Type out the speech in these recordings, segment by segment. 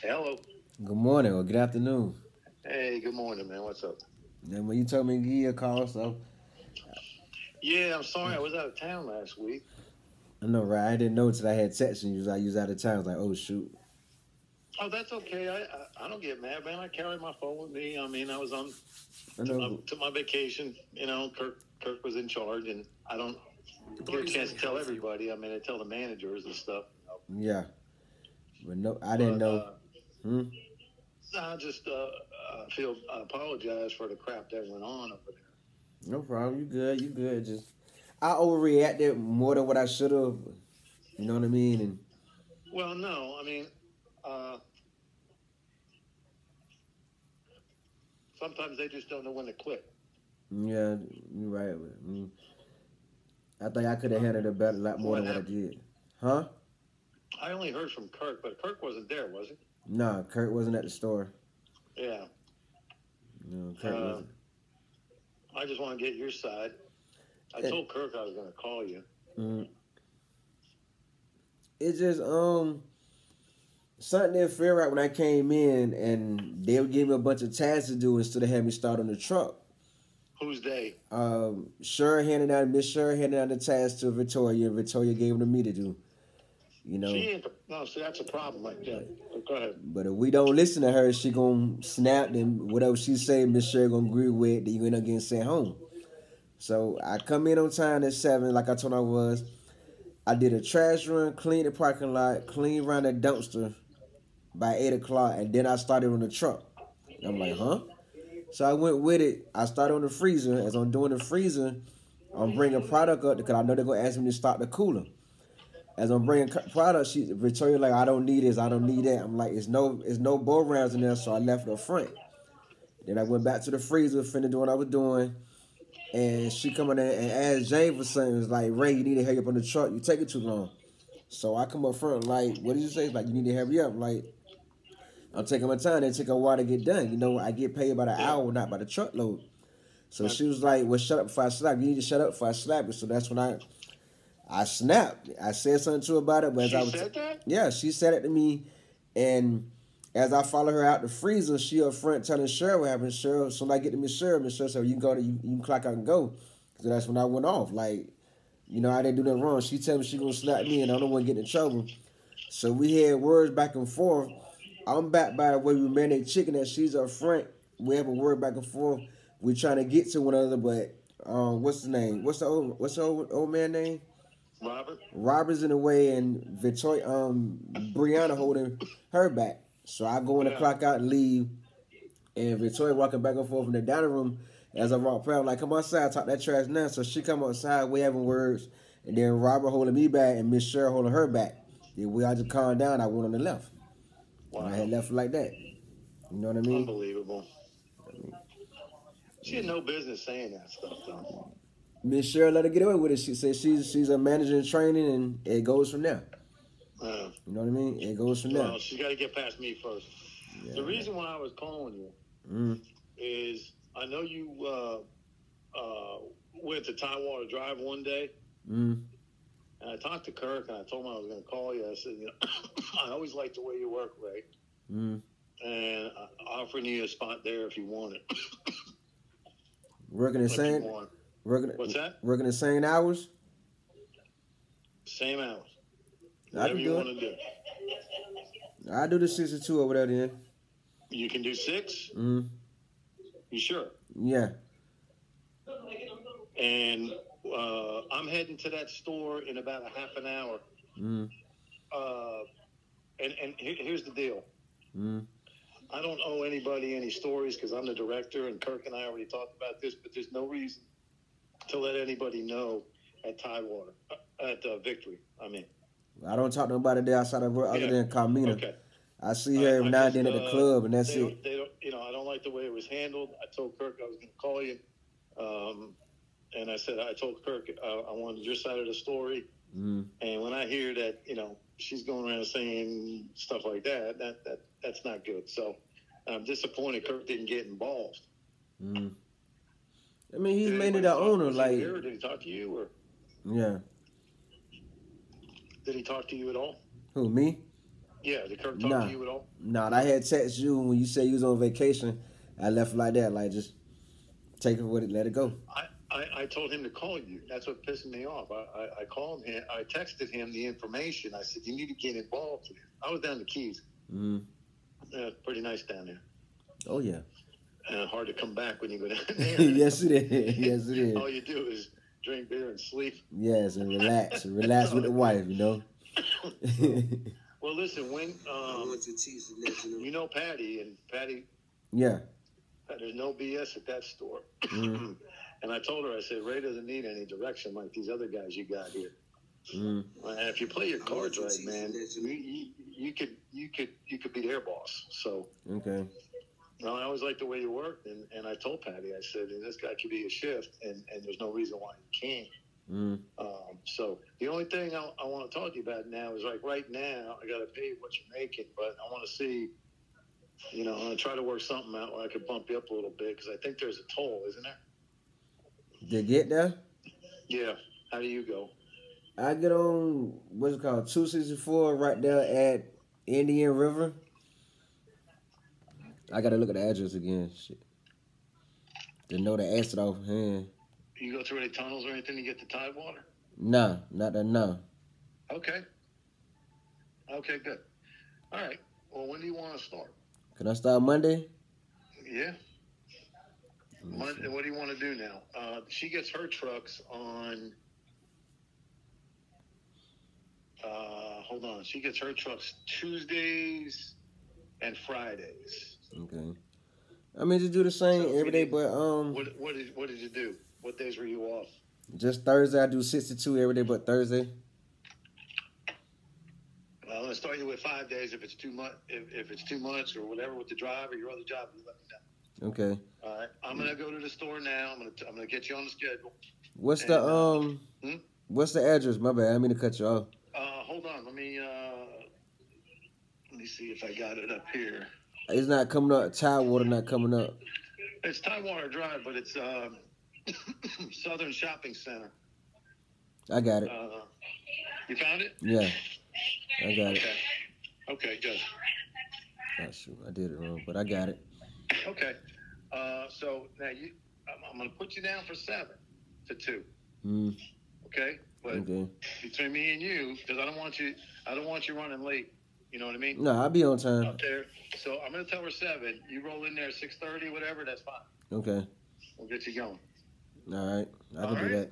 Hello. Good morning or good afternoon. Hey, good morning, man. What's up? And when you told me to give you a call, so Yeah, I'm sorry. I was out of town last week. I know, right? I didn't know until I had texted you. Like you was out of town. I was like, oh shoot. Oh, that's okay. I don't get mad, man. I carry my phone with me. I mean, I was on I to know. my vacation. Kirk was in charge, and I don't get a chance to tell everybody. I mean, I tell the managers and stuff. Yeah, but no, I didn't But know. Hmm? I just feel I apologize for the crap that went on over there. No problem. You good? You good? Just I overreacted more than what I should have. You know what I mean? And Well, no, I mean, uh, sometimes they just don't know when to quit. yeah, you're right. I think I could have handled it better, a lot more What than what I happened? did. Huh? I only heard from Kirk, but Kirk wasn't there, was he? Nah, Kurt wasn't at the store. Yeah. No, Kurt Uh, wasn't. I just want to get your side. I It, told Kirk I was going to call you. mm, it just something didn't feel right when I came in and they would give me a bunch of tasks to do instead of having me start on the truck. Who's they? Miss Sure handed out the task to Victoria, and Victoria gave them to me to do. You know, She ain't. No, see, that's a problem right there. but But go ahead. but if we don't listen to her, she gonna snap. Then whatever she say, Miss Sure gonna agree with. Then you end up getting sent home. So I come in on time at 7, like I told her I was. I did a trash run, clean the parking lot, clean around the dumpster by 8 o'clock, and then I started on the truck. I'm like, huh? So I went with it. I started on the freezer. As I'm doing the freezer, I'm bringing product up because I know they're gonna ask me to start the cooler. As I'm bringing product, she Victoria like, I don't need this, I don't need that. I'm like, it's no bow rounds in there, so I left it up front. Then I went back to the freezer, finished doing what I was doing, and she come in there and asked Jane for something. It's like, Ray, you need to hurry up on the truck. You take it too long. So I come up front like, what did you say? It's like, you need to hurry up. Like, I'm taking my time. It take a while to get done. You know, I get paid by the Yeah. hour, not by the truckload. So And she was like, well, shut up before I slap. You need to shut up before I slap you. So that's when I snapped. I said something to her about it, but as she I was, said that? yeah, she said it to me, and as I follow her out the freezer, she up front telling Cheryl what happened. Cheryl, so when I get to Miss Cheryl said, you can go to you can clock out and go. So that's when I went off. Like, I didn't do nothing wrong. She tell me she gonna slap me, and I don't want to get in trouble. So we had words back and forth. I'm back by the way we marinate chicken that she's up front. We have a word back and forth. We trying to get to one another, but what's the name? What's the old man name? Robert? Robert's in the way, and Victoria, Brianna holding her back. So I go in the Yeah. clock out and leave, and Victoria walking back and forth in the dining room. As I walk past, I'm like, come outside, talk that trash now. So she come outside, we having words, and then Robert holding me back, and Miss Cheryl holding her back. Then we all just calmed down. I went on the left, and I Wow. had left like that. You know what I mean? Unbelievable. She had no business saying that stuff, though. Miss Cheryl let her get away with it. She said she's a manager in training, and it goes from there. Uh, You know what I mean? It goes from there. well, she's got to get past me first. Yeah. The reason why I was calling you Mm, is I know you went to Tidewater Drive one day, mm, and I talked to Kirk, and I told him I was going to call you. I said, I always like the way you work, Ray, mm. and I'm offering you a spot there if you want it. Working the If you same, want. working, What's that? working the same hours. Same hours. I Whatever can you do want it. to do. I do the 62 over there then. You can do 6? Mm, You sure? yeah. And I'm heading to that store in about a half an hour. Mm, Uh, and here's the deal. mm, I don't owe anybody any stories because I'm the director, and Kirk and I already talked about this, but there's no reason to let anybody know at Tidewater, at Victory. I mean, I don't talk to nobody there outside of work other yeah, than Carmina. okay. I see her every I now and just then at the club, and that's they it. don't I don't like the way it was handled. I told Kirk I was going to call you, um, and I said I told Kirk I wanted your side of the story. Mm, And when I hear that she's going around saying stuff like that's not good. So I'm disappointed Kirk didn't get involved. mm. I mean, he's Did mainly anybody the talk? owner. Was he Like, there, or did he talk to you, or yeah. did he talk to you at all? Who, me? Yeah, did Kirk talk Nah, to you at all? nah. I had text you when you said you was on vacation. I left like that, like just take it with it, let it go. I told him to call you. That's what pissed me off. I called him. I texted him the information. I said, you need to get involved here. I was down the Keys. Mm-hmm. Pretty nice down there. Oh yeah. Hard to come back when you go down there. Yes, it is. Yes, it is. All you do is drink beer and sleep. Yes, and relax with the wife, you know. Well, listen, when you know Patty, and Patty, yeah, there's no BS at that store. Mm-hmm. And I told her, I said, Ray doesn't need any direction like these other guys you got here. Mm-hmm. And if you play your cards right, man, you could be their boss. So okay. No, I always liked the way you worked, and I told Patty, I said, this guy could be a shift, and there's no reason why he can't. Mm. So the only thing I want to talk to you about now is, like, right now, I got to pay you what you're making, but I want to see, I'm going to try to work something out where I could bump you up a little bit, because I think there's a toll, isn't there? To get there? Yeah. How do you go? I get on, what's it called, 264 right there at Indian River. I gotta look at the address again. Shit. To know the exit offhand. You go through any tunnels or anything to get to Tidewater? Nah, not that. No. Okay. Okay, good. All right. Well, when do you want to start? Can I start Monday? Yeah. Monday. What do you want to do now? She gets her trucks on. Hold on. She gets her trucks Tuesdays and Fridays. Okay. I mean, just do the same every day, but What did you do? What days were you off? Just Thursday. I do 62 every day, but Thursday. Well, I'm gonna start you with 5 days. If it's too much, if it's too much or whatever with the drive or your other job, you let me know. Okay. All right. I'm gonna go to the store now. I'm gonna get you on the schedule. What's the address? My bad. I mean to cut you off. Hold on. Let me see if I got it up here. It's not coming up. Tidewater not coming up. It's Tidewater Drive, but it's Southern Shopping Center. I got it. You found it? Yeah, I got it. Okay, good. Oh, shoot, I did it wrong, but I got it. Okay. So now I'm going to put you down for 7 to 2. Okay? But between me and you, because I don't want you running late. You know what I mean? No, I'll be on time. Up there. So I'm going to tell her 7. You roll in there 6:30, whatever, that's fine. Okay. We'll get you going. All right. I can do that.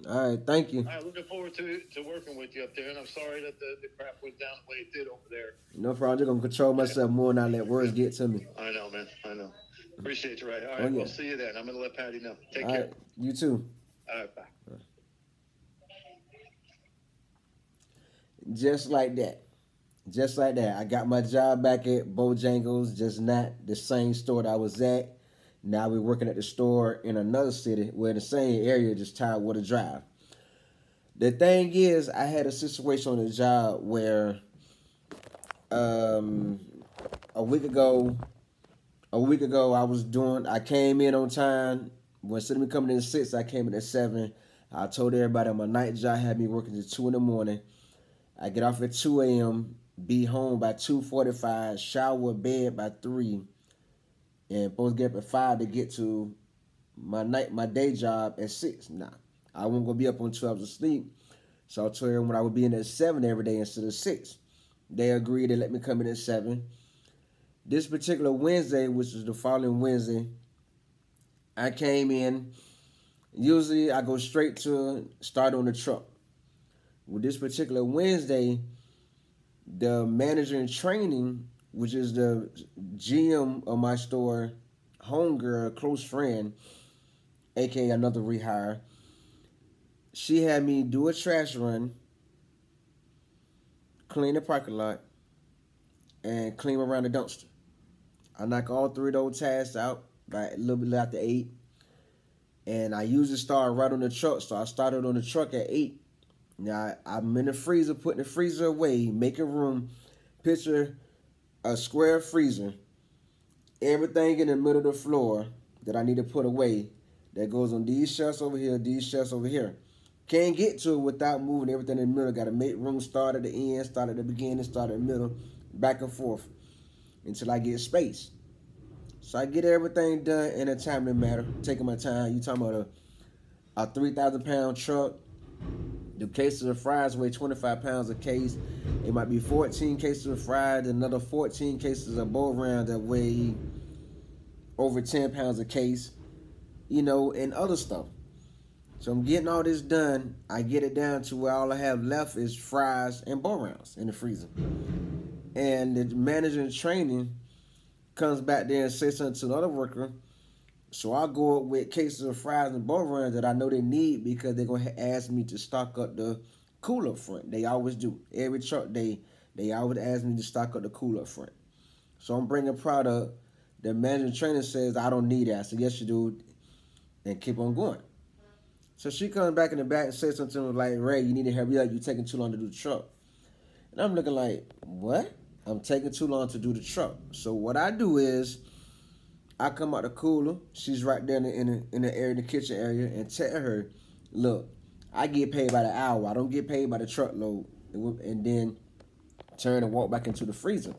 All right. Thank you. All right. Looking forward to working with you up there. And I'm sorry that the crap went down the way it did over there. No problem. I'm just going to control myself more and not let words get to me. I know, man. I know. Appreciate you, right? All right. We'll see you then. I'm going to let Patty know. Take care. Right. You too. All right. Bye. Just like that. Just like that. I got my job back at Bojangles, just not the same store that I was at. Now we're working at the store in another city. We're in the same area, just Tidewater Drive. The thing is, I had a situation on the job where a week ago I came in on time. Instead of me coming in at 6, I came in at 7. I told everybody my night job had me working till 2 in the morning. I get off at 2 a.m., be home by 2:45, shower, bed by 3, and supposed to get up at 5 to get to my day job at 6. Nah, I wasn't gonna be up on 2 hours of sleep, so I told everyone I would be in at 7 every day instead of 6. They agreed to let me come in at 7. This particular Wednesday, which was the following Wednesday, I came in. Usually I go straight to start on the truck. With this particular Wednesday, the manager in training, which is the GM of my store, homegirl, close friend, aka another rehire, she had me do a trash run, clean the parking lot, and clean around the dumpster. I knock all 3 of those tasks out by a little bit after 8. And I usually start right on the truck, so I started on the truck at 8. Now, I'm in the freezer, putting the freezer away, making room. Picture a square freezer. Everything in the middle of the floor that I need to put away that goes on these shelves over here, these shelves over here. Can't get to it without moving everything in the middle. Got to make room, start at the end, start at the beginning, start at the middle. back and forth until I get space. So I get everything done in a timely manner, taking my time. You talking about a 3,000-pound truck. The cases of fries weigh 25 pounds a case. It might be 14 cases of fries, another 14 cases of bowl round that weigh over 10 pounds a case, and other stuff. So I'm getting all this done. I get it down to where all I have left is fries and bowl rounds in the freezer. And the manager in training comes back there and says something to the other worker. So I go up with cases of fries and bowl rounds that I know they need because they're going to ask me to stock up the cooler up front. They always do. Every truck, they always ask me to stock up the cooler up front. So I'm bringing product. The manager in training says, I don't need that. I said, yes, you do. And keep on going. So she comes back in the back and says something to me like, Ray, you need to hurry up. You're taking too long to do the truck. And I'm looking like, what? I'm taking too long to do the truck. So what I do is I come out the cooler. She's right there in the area, the kitchen area, and tell her, look, I get paid by the hour. I don't get paid by the truckload. And then turn and walk back into the freezer.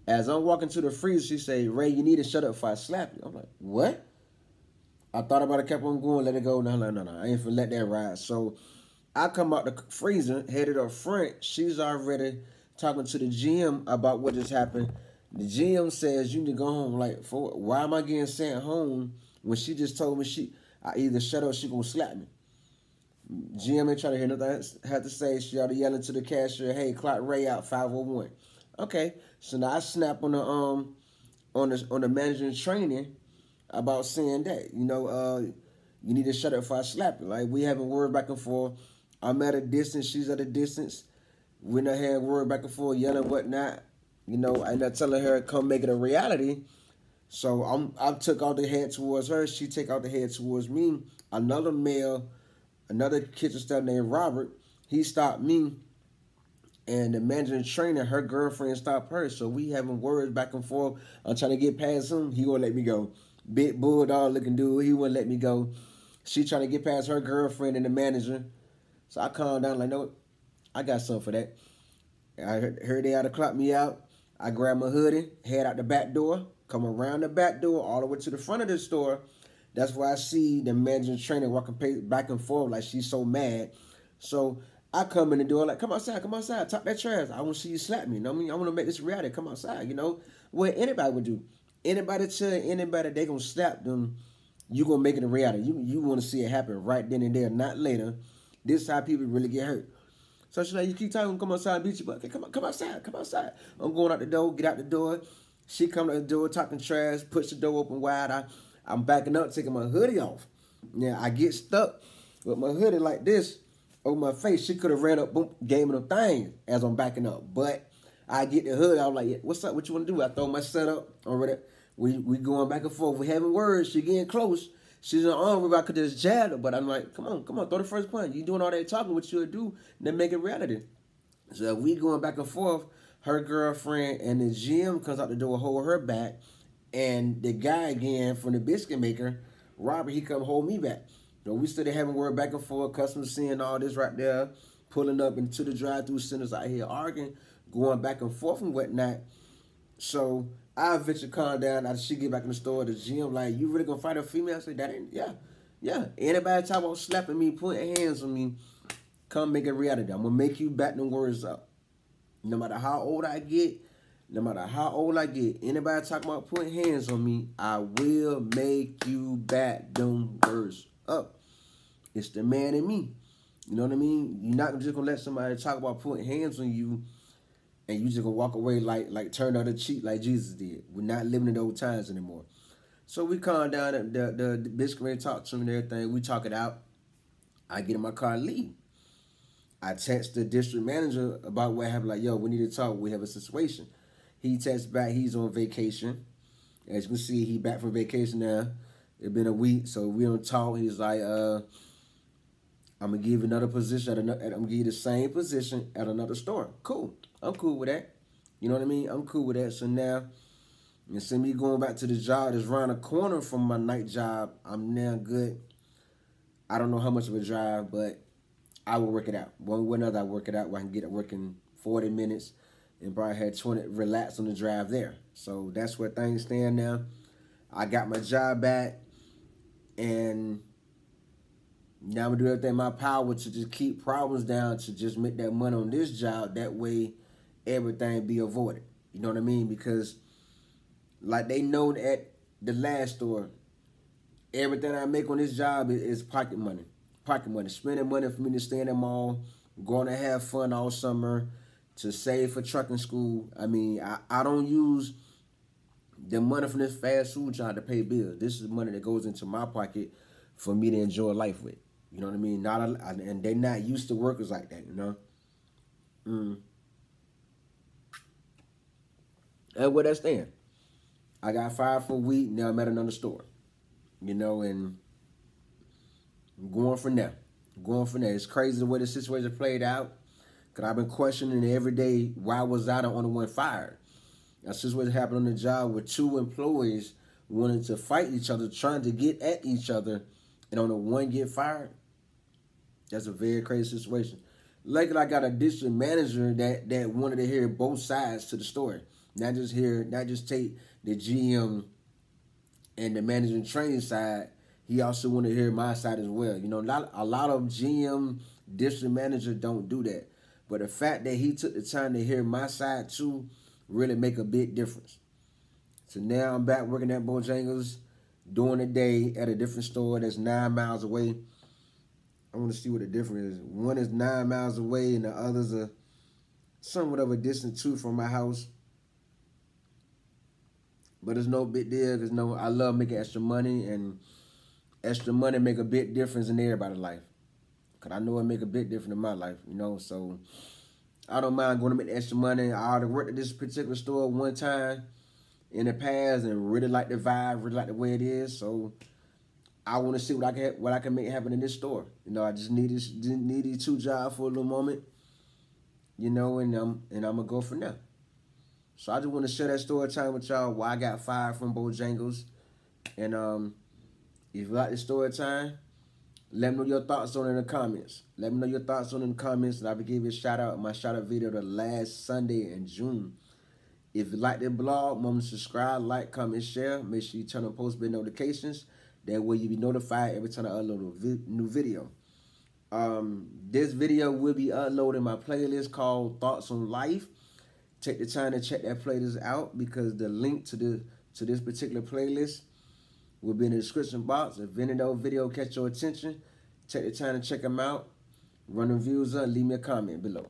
As I'm walking to the freezer, she say, Ray, you need to shut up if I slap you. I'm like, what? I thought about it, kept on going, let it go. No. I ain't finna let that ride. So I come out the freezer, headed up front. She's already talking to the GM about what just happened. The GM says, you need to go home. Like, why am I getting sent home when she just told me I either shut up or she gonna slap me? GM ain't trying to hear nothing I had to say. She already yelling to the cashier, hey, clock Ray out 501. Okay, so now I snap on the manager in training about saying that, you need to shut up if I slap you. Like, we having word back and forth. I'm at a distance, she's at a distance. We're not having word back and forth, yelling whatnot. I end up telling her come make it a reality. So I took out the head towards her. She take out the head towards me. Another male, another kitchen staff named Robert, he stopped me. And the manager and trainer, her girlfriend stopped her. So we having words back and forth. I'm trying to get past him. He won't let me go. Big bulldog looking dude. He wouldn't let me go. She trying to get past her girlfriend and the manager. So I calmed down like, no, I got something for that. I heard they had to clock me out. I grabbed my hoodie, head out the back door, come around the back door all the way to the front of the store. That's why I see the manager and trainer walking back and forth like she's so mad. So I come in the door like, come outside, talk that trash. I want to see you slap me. I want to make this reality. Come outside, What anybody would do. Anybody tell anybody they going to slap them, you going to make it a reality. You want to see it happen right then and there, not later. This is how people really get hurt. So she's like, you keep talking, come outside and beat you, but okay, come outside. I'm going out the door, get out the door. She come out the door, talking trash, push the door open wide. I'm backing up, taking my hoodie off. Now, I get stuck with my hoodie like this over my face. She could have ran up, boom, gave me the thing as I'm backing up. But I get the hood, I was like, yeah, what's up, what you want to do? I throw my setup already. We going back and forth. We having words. She getting close. She's on I could just jab her, but I'm like, come on, throw the first punch. You doing all that talking, what you'll do, then make it reality. So we going back and forth. Her girlfriend and the GM comes out the door, hold her back, and the guy again from the biscuit maker, Robert, he come hold me back. So we still having word back and forth, customers seeing all this right there, pulling up into the drive-through centers out here arguing, going back and forth and whatnot. So I eventually calm down after she get back in the store. The GM like, you really gonna fight a female? I said, that ain't, yeah. Anybody talk about slapping me, putting hands on me, come make it reality. I'm gonna make you back them words up. No matter how old I get, anybody talking about putting hands on me, I will make you back them words up. It's the man in me. You know what I mean? You're not just gonna let somebody talk about putting hands on you and you just gonna walk away like turn out the cheek like Jesus did. We're not living in those times anymore. So we calm down. The biscuit talk to me and everything. We talk it out. I get in my car and leave. I text the district manager about what happened. Like, yo, we need to talk. We have a situation. He texts back. He's on vacation. As you can see, he back from vacation now. It's been a week, so we don't talk. He's like, I'm gonna give you another position. I'm gonna give you the same position at another store. Cool. I'm cool with that. You know what I mean? I'm cool with that. So now, instead of me going back to the job that's around the corner from my night job, I'm now good. I don't know how much of a drive, but I will work it out. One way or another, I work it out where I can get it working 40 minutes. and probably had 20 relaxed on the drive there. So that's where things stand now. I got my job back, and now I'm gonna do everything in my power to just keep problems down, to just make that money on this job. That way, everything be avoided. You know what I mean? Because like they know at the last store, everything I make on this job is pocket money. Pocket money. Spending money for me to stay in the mall, going to have fun all summer, to save for trucking school. I mean, I don't use the money from this fast food job to pay bills. This is money that goes into my pocket for me to enjoy life with. You know what I mean? And they're not used to workers like that, you know? And where that stand? I got fired for a week. Now I'm at another store, you know, and I'm going from there. Going from there. It's crazy the way the situation played out, because I've been questioning every day, why was I the only one fired? A situation happened on the job where two employees wanted to fight each other, trying to get at each other, and only one get fired. That's a very crazy situation. Luckily, I got a district manager that wanted to hear both sides to the story. Not just take the GM and the managing training side. He also wanted to hear my side as well. You know, a lot of GM district managers don't do that. But the fact that he took the time to hear my side too really make a big difference. So now I'm back working at Bojangles, during the day at a different store that's 9 miles away. I want to see what the difference is. One is 9 miles away, and the others are somewhat of a distance too from my house. But it's no big deal, because I love making extra money, and extra money make a big difference in everybody's life. Because I know it make a big difference in my life, you know. So I don't mind going to make extra money. I already worked at this particular store one time in the past and really like the vibe, really like the way it is. So I want to see what I can make happen in this store. You know, I just need these two jobs for a little moment, you know, and I'm gonna go from there. So I just want to share that story time with y'all, why I got fired from Bojangles. And if you like the story time, let me know your thoughts on it in the comments. Let me know your thoughts on it in the comments, and I will give you a shout out. My shout out video the last Sunday in June. If you like the blog, remember to subscribe, like, comment, share. Make sure you turn on post bell notifications. That way you'll be notified every time I upload a new video. This video will be uploaded in my playlist called Thoughts on Life. Take the time to check that playlist out, because the link to this particular playlist will be in the description box. If any of those videos catch your attention, take the time to check them out. Run the views up, leave me a comment below.